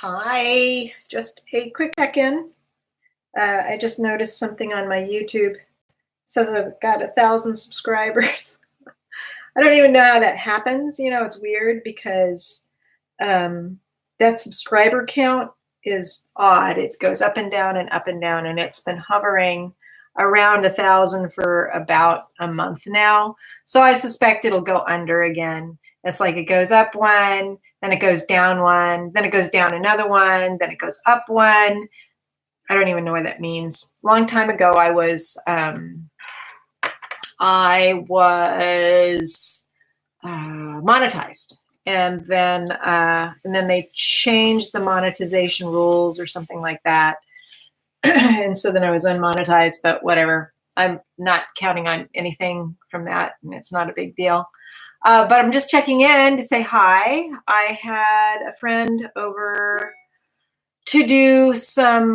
Hi, just a quick check-in. I just noticed something on my YouTube. It says I've got 1,000 subscribers. I don't even know how that happens. It's weird because that subscriber count is odd. It goes up and down and up and down, and it's been hovering around 1,000 for about a month now. So I suspect it'll go under again. It's like it goes up one, then it goes down one, then it goes down another one, then it goes up one. I don't even know what that means. A long time ago, I was monetized, and then they changed the monetization rules or something like that, and so then I was unmonetized. But whatever, I'm not counting on anything from that, and it's not a big deal. But I'm just checking in to say hi. I had a friend over to do some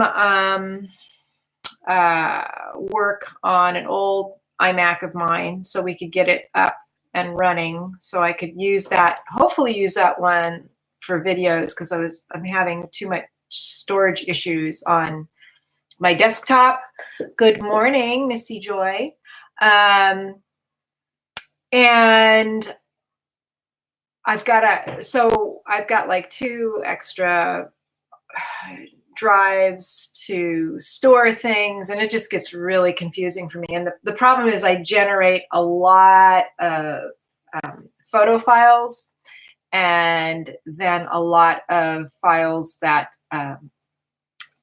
work on an old iMac of mine so we could get it up and running, so I could hopefully use that one for videos, because I'm having too much storage issues on my desktop. Good morning, Missy Joy. And I've got like 2 extra drives to store things, and it just gets really confusing for me. And the problem is I generate a lot of photo files, and then a lot of files that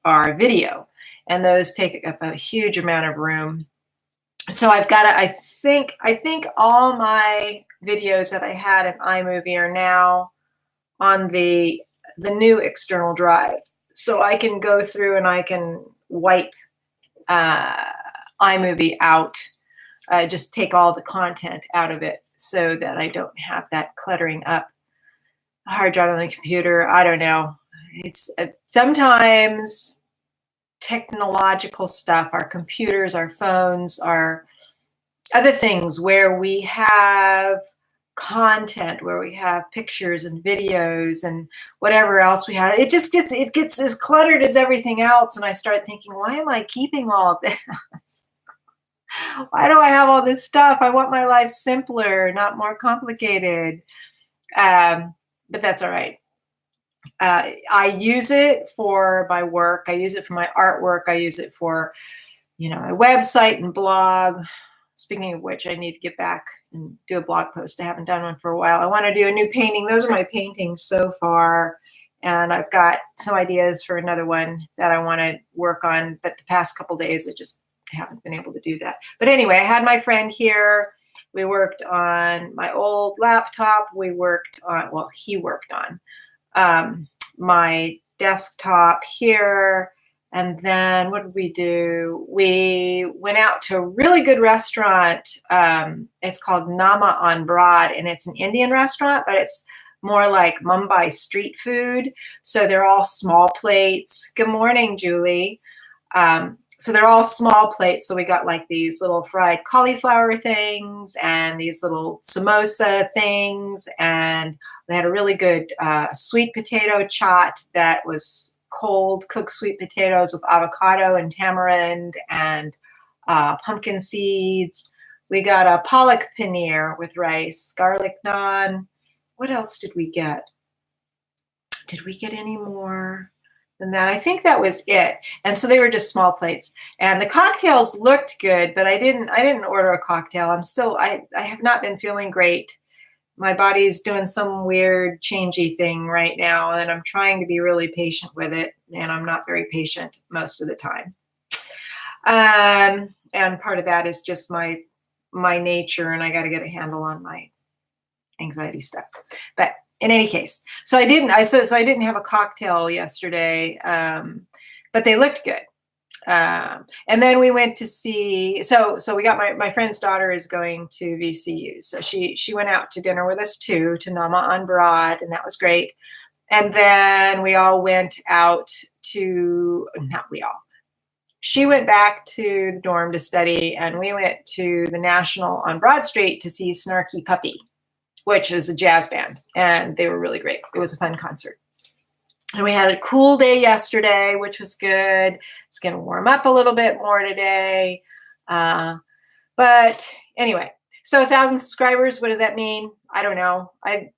are video, and those take up a huge amount of room. So I've got to, I think all my videos that I had in iMovie are now on the new external drive. So I can go through and I can wipe iMovie out, just take all the content out of it so that I don't have that cluttering up a hard drive on the computer. I don't know. It's sometimes technological stuff, our computers, our phones, our other things where we have content, where we have pictures and videos and whatever else we have, it gets as cluttered as everything else. And I start thinking, why am I keeping all of this? Why do I have all this stuff? I want my life simpler, not more complicated. But that's all right. I use it for my work. I use it for my artwork. I use it for, my website and blog. Speaking of which, I need to get back and do a blog post. I haven't done one for a while. I want to do a new painting. Those are my paintings so far. And I've got some ideas for another one that I want to work on. But the past couple days, I just haven't been able to do that. But anyway, I had my friend here. We worked on my old laptop. He worked on my desktop here. And then what did we do? We went out to a really good restaurant. It's called Nama on Broad, and it's an Indian restaurant, but it's more like Mumbai street food. So they're all small plates. Good morning, Julie. So they're all small plates. So we got like these little fried cauliflower things and these little samosa things. And we had a really good sweet potato chaat that was cold cooked sweet potatoes with avocado and tamarind and pumpkin seeds. We got a palak paneer with rice, garlic naan. What else did we get? Did we get any more than that? I think that was it. And so they were just small plates. And the cocktails looked good, but I didn't order a cocktail. I have not been feeling great. My body's doing some weird changey thing right now, and I'm trying to be really patient with it, and I'm not very patient most of the time. And part of that is just my nature, and I got to get a handle on my anxiety stuff. But in any case, so I didn't have a cocktail yesterday, but they looked good. And then we went to see, so we got my friend's daughter is going to VCU. So she went out to dinner with us too, to Nama on Broad, and that was great. And then we all went out to, not we all, she went back to the dorm to study, and we went to the National on Broad Street to see Snarky Puppy, which is a jazz band, and they were really great. It was a fun concert. And we had a cool day yesterday, which was good. It's going to warm up a little bit more today. But anyway, so 1,000 subscribers, what does that mean? I don't know. I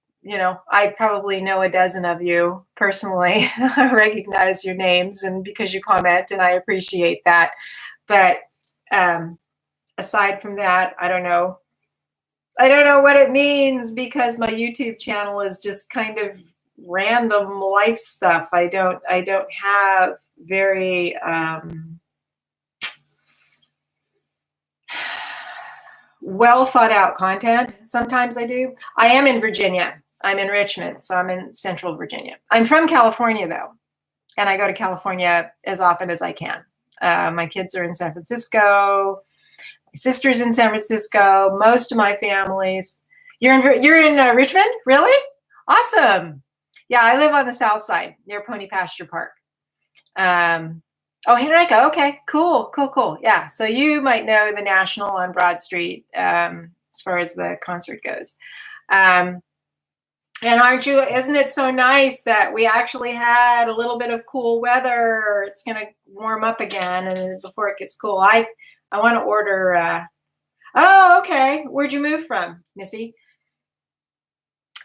probably know a dozen of you personally. I recognize your names, and because you comment, and I appreciate that. But aside from that, I don't know. I don't know what it means, because my YouTube channel is just kind of random life stuff. I don't have very well thought out content. Sometimes I do. I am in Virginia. I'm in Richmond, so I'm in Central Virginia. I'm from California though, and I go to California as often as I can. My kids are in San Francisco. My sister's in San Francisco. Most of my family's. You're in Richmond? Really? Awesome. Yeah, I live on the south side near Pony Pasture Park. Oh, Henrico. Okay, cool. Yeah, so you might know the National on Broad Street as far as the concert goes. And isn't it so nice that we actually had a little bit of cool weather? It's going to warm up again, and before it gets cool, I want to order. Oh, okay. Where'd you move from, Missy?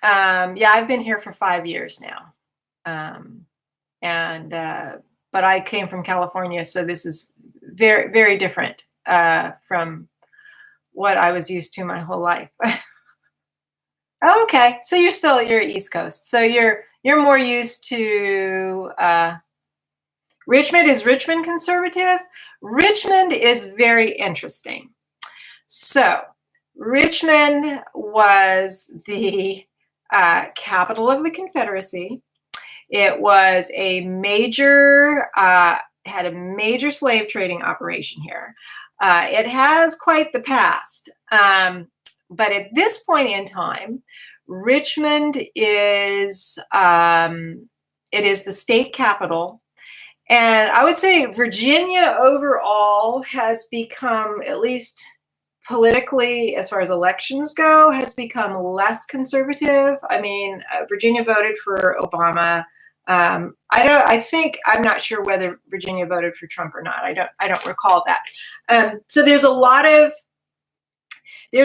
Yeah, I've been here for 5 years now. But I came from California, so this is very, very different from what I was used to my whole life. Okay, so you're East Coast, so you're more used to Richmond. Is Richmond conservative? Richmond is very interesting. So Richmond was the capital of the Confederacy. It was a major, had a major slave trading operation here. It has quite the past. But at this point in time, Richmond is, it is the state capital. And I would say Virginia overall has become, at least politically, as far as elections go, has become less conservative. I mean, Virginia voted for Obama. I'm not sure whether Virginia voted for Trump or not. I don't recall that. So there's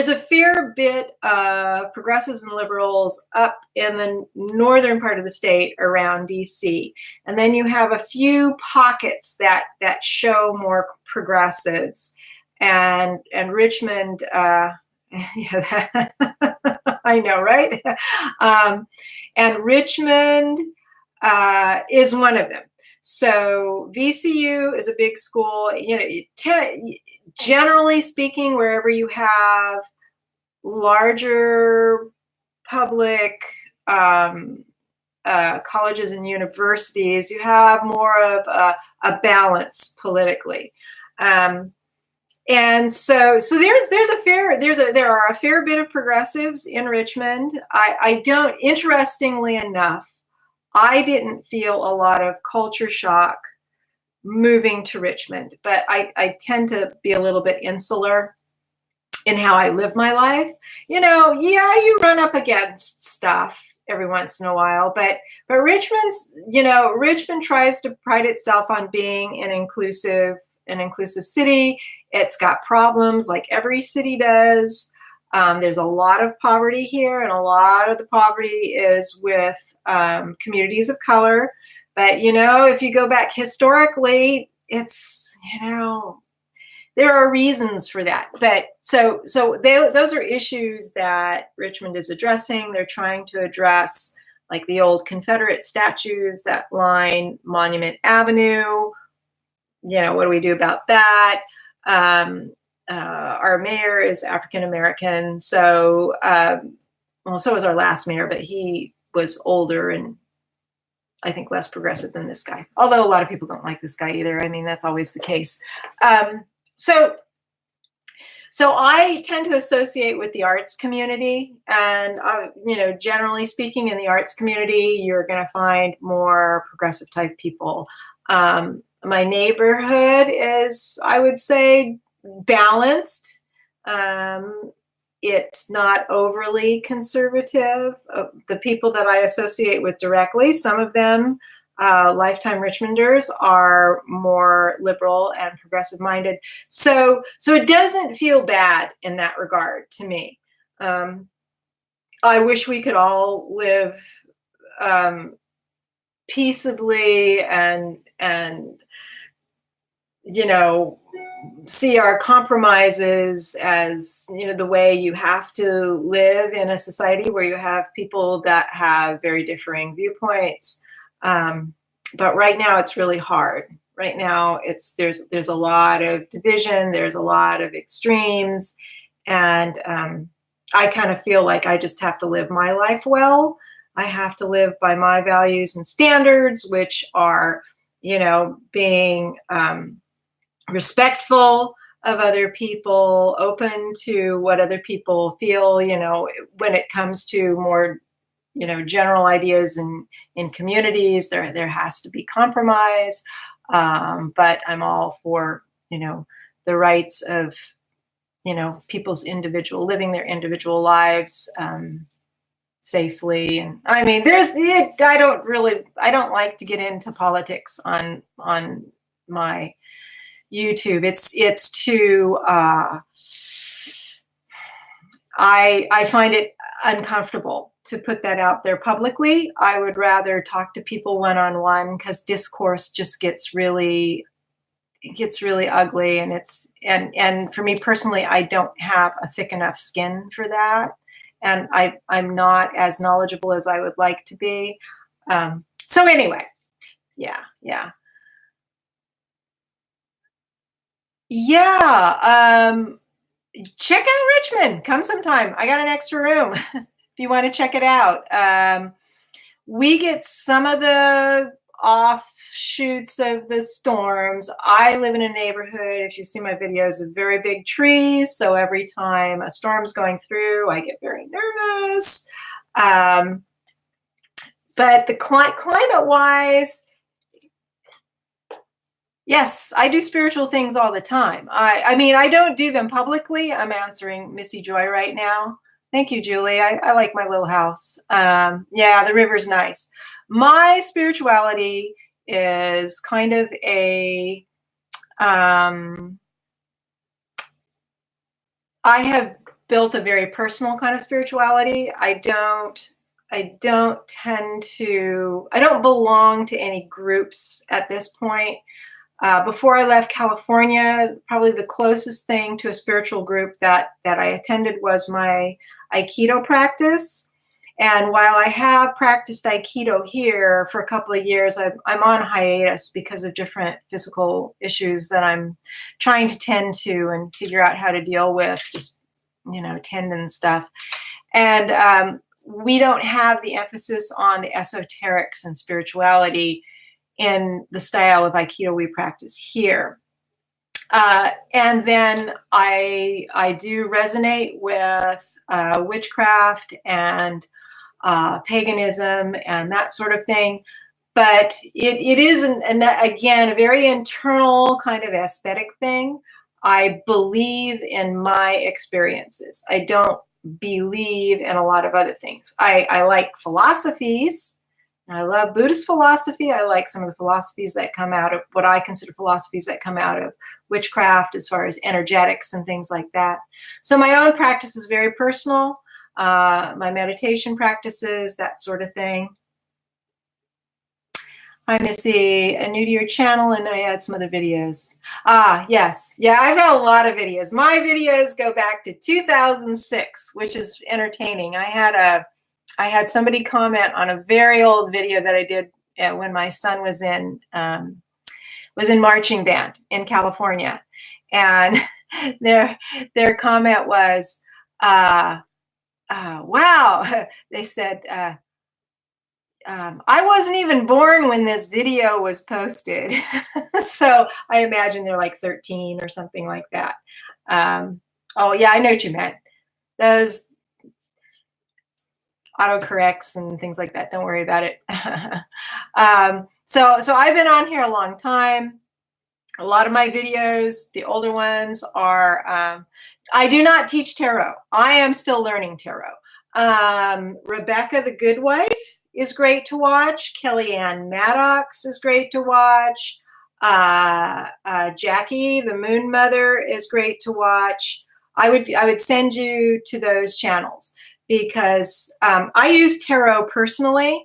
a fair bit of progressives and liberals up in the northern part of the state around DC. And then you have a few pockets that show more progressives. And Richmond, yeah, I know, right? And Richmond is one of them. So VCU is a big school. Generally speaking, wherever you have larger public colleges and universities, you have more of a balance politically. And so there are a fair bit of progressives in Richmond. Interestingly enough, I didn't feel a lot of culture shock moving to Richmond, but I tend to be a little bit insular in how I live my life. Yeah, you run up against stuff every once in a while, but Richmond tries to pride itself on being an inclusive city. It's got problems like every city does. There's a lot of poverty here, and a lot of the poverty is with communities of color. But, if you go back historically, it's, there are reasons for that. But those are issues that Richmond is addressing. They're trying to address, like the old Confederate statues that line Monument Avenue. What do we do about that? Our mayor is African American, so so was our last mayor, but he was older and I think less progressive than this guy. Although a lot of people don't like this guy either. I mean, that's always the case. So I tend to associate with the arts community, and generally speaking, in the arts community, you're going to find more progressive type people. My neighborhood is, I would say, balanced. It's not overly conservative. The people that I associate with directly, some of them Lifetime Richmonders are more liberal and progressive minded. So it doesn't feel bad in that regard to me. I wish we could all live peaceably and see our compromises as the way you have to live in a society where you have people that have very differing viewpoints. But right now it's really hard. Right now there's a lot of division, there's a lot of extremes, and I kind of feel like I just have to live my life well. I have to live by my values and standards, which are, being respectful of other people, open to what other people feel, when it comes to more, general ideas in communities, there has to be compromise. But I'm all for, the rights of, people's living their individual lives safely. And I mean, I don't like to get into politics on my YouTube. It's too, I find it uncomfortable to put that out there publicly. I would rather talk to people one-on-one, because discourse just gets really ugly, and for me personally, I don't have a thick enough skin for that, and I'm not as knowledgeable as I would like to be. So anyway, yeah. Check out Richmond. Come sometime. I got an extra room if you want to check it out. We get some of the offshoots of the storms. I live in a neighborhood, if you see my videos, of very big trees. So every time a storm's going through, I get very nervous. But the climate-wise, yes, I do spiritual things all the time. I mean, I don't do them publicly. I'm answering Missy Joy right now. Thank you, Julie. I like my little house. Yeah, the river's nice. My spirituality is kind of I have built a very personal kind of spirituality. I don't belong to any groups at this point. Before I left California, probably the closest thing to a spiritual group that I attended was my Aikido practice. And while I have practiced Aikido here for a couple of years, I'm on hiatus because of different physical issues that I'm trying to tend to and figure out how to deal with, just, tendon stuff. And we don't have the emphasis on the esoterics and spirituality in the style of Aikido we practice here. And then I do resonate with witchcraft and paganism and that sort of thing. But it is, again, a very internal kind of aesthetic thing. I believe in my experiences. I don't believe in a lot of other things. I like philosophies. I love Buddhist philosophy. I like some of the philosophies that come out of what I consider philosophies that come out of witchcraft, as far as energetics and things like that. So my own practice is very personal. My meditation practices, that sort of thing. Hi, Missy. New to your channel, and I had some other videos. Yes. Yeah, I've had a lot of videos. My videos go back to 2006, which is entertaining. I had somebody comment on a very old video that I did when my son was in marching band in California, and their comment was, wow. They said, I wasn't even born when this video was posted. So I imagine they're like 13 or something like that. Oh yeah, I know what you meant. Those autocorrects and things like that. Don't worry about it. So I've been on here a long time. A lot of my videos, the older ones, are, I do not teach tarot. I am still learning tarot. Rebecca the Good Wife is great to watch. Kellyanne Maddox is great to watch. Jackie, the Moon Mother, is great to watch. I would send you to those channels because I use tarot personally.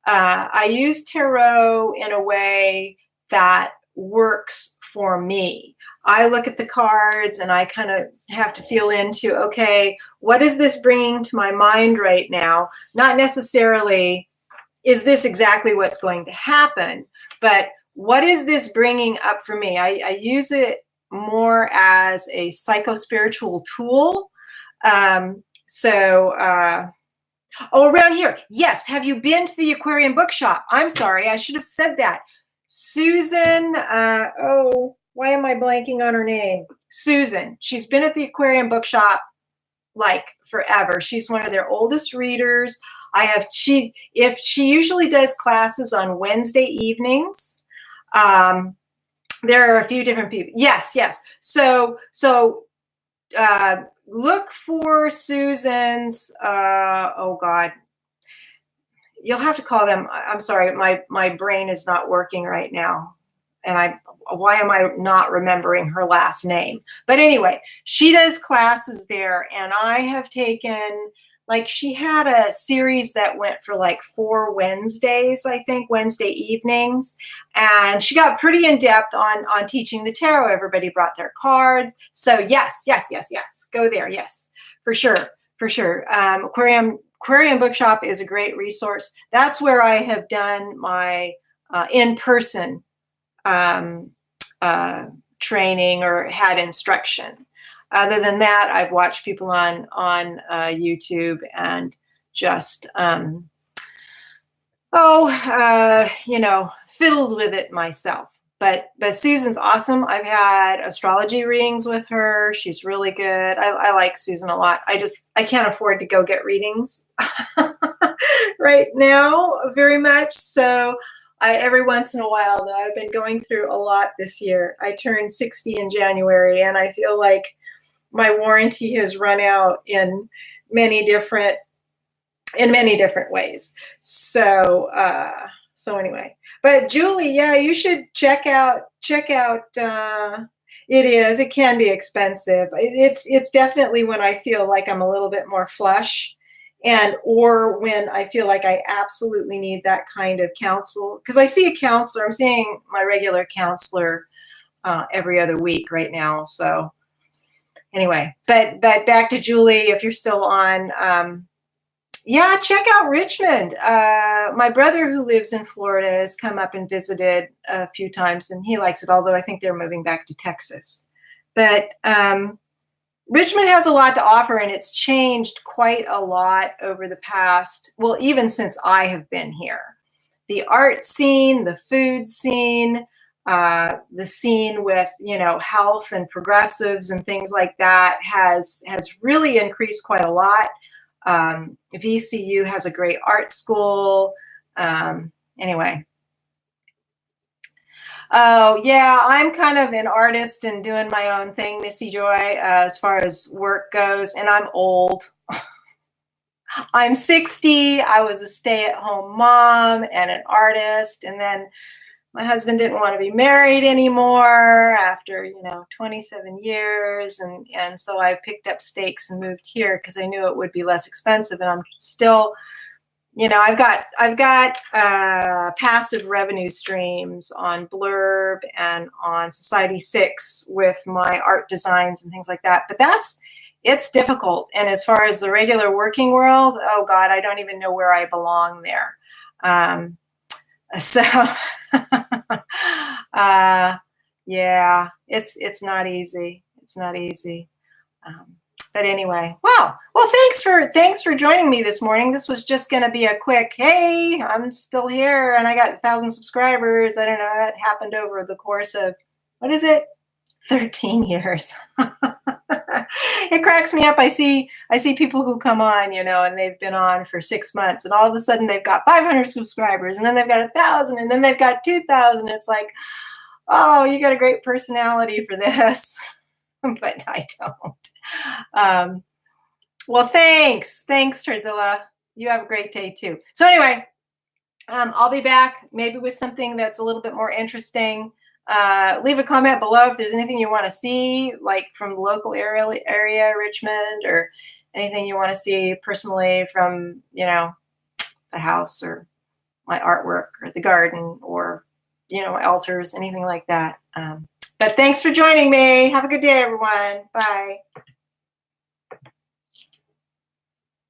I use tarot in a way that works for me. I look at the cards and I kind of have to feel into, okay, what is this bringing to my mind right now? Not necessarily, is this exactly what's going to happen, but what is this bringing up for me? I use it more as a psycho-spiritual tool. Oh, around here. Yes. Have you been to the Aquarium Bookshop? I'm sorry. I should have said that. Susan, why am I blanking on her name? Susan. She's been at the Aquarium Bookshop like forever. She's one of their oldest readers. She usually does classes on Wednesday evenings. There are a few different people. Yes. So look for Susan's, oh God, you'll have to call them. I'm sorry, my brain is not working right now. And why am I not remembering her last name? But anyway, she does classes there, and I have taken, like, she had a series that went for like 4 Wednesdays, I think, Wednesday evenings. And she got pretty in depth on teaching the tarot. Everybody brought their cards. So yes. Go there. Yes, for sure. Aquarium Bookshop is a great resource. That's where I have done my in-person training or had instruction. Other than that, I've watched people on YouTube and just fiddled with it myself. But Susan's awesome. I've had astrology readings with her. She's really good. I like Susan a lot. I can't afford to go get readings right now very much. So every once in a while, though, I've been going through a lot this year. I turned 60 in January, and I feel like my warranty has run out in many different ways. So anyway, but Julie, yeah, you should check out. It can be expensive. It's definitely when I feel like I'm a little bit more flush, or when I feel like I absolutely need that kind of counsel. Because I see a counselor. I'm seeing my regular counselor every other week right now. So anyway, but back to Julie, if you're still on. Yeah, check out Richmond. My brother, who lives in Florida, has come up and visited a few times, and he likes it, although I think they're moving back to Texas. But Richmond has a lot to offer, and it's changed quite a lot over the past, well, even since I have been here. The art scene, the food scene, the scene with, health and progressives and things like that has really increased quite a lot. VCU has a great art school. Anyway. Oh, yeah, I'm kind of an artist and doing my own thing, Missy Joy, as far as work goes, and I'm old. I'm 60. I was a stay-at-home mom and an artist, and then my husband didn't want to be married anymore after, 27 years, and so I picked up stakes and moved here because I knew it would be less expensive, and I'm still... I've got passive revenue streams on Blurb and on Society6 with my art designs and things like that. But it's difficult. And as far as the regular working world, oh God, I don't even know where I belong there. Yeah, it's not easy. It's not easy. But anyway, wow. Well, thanks for joining me this morning. This was just going to be a quick, hey, I'm still here and I got 1,000 subscribers. I don't know. That happened over the course of, 13 years. It cracks me up. I see people who come on, and they've been on for 6 months, and all of a sudden they've got 500 subscribers, and then they've got 1,000, and then they've got 2,000. It's like, oh, you got a great personality for this. But I don't. Well, thanks, Terzilla. You have a great day too. So anyway, I'll be back maybe with something that's a little bit more interesting. Leave a comment below if there's anything you want to see, like from the local area, Richmond, or anything you want to see personally from, the house or my artwork or the garden or, my altars, anything like that. But thanks for joining me. Have a good day, everyone. Bye.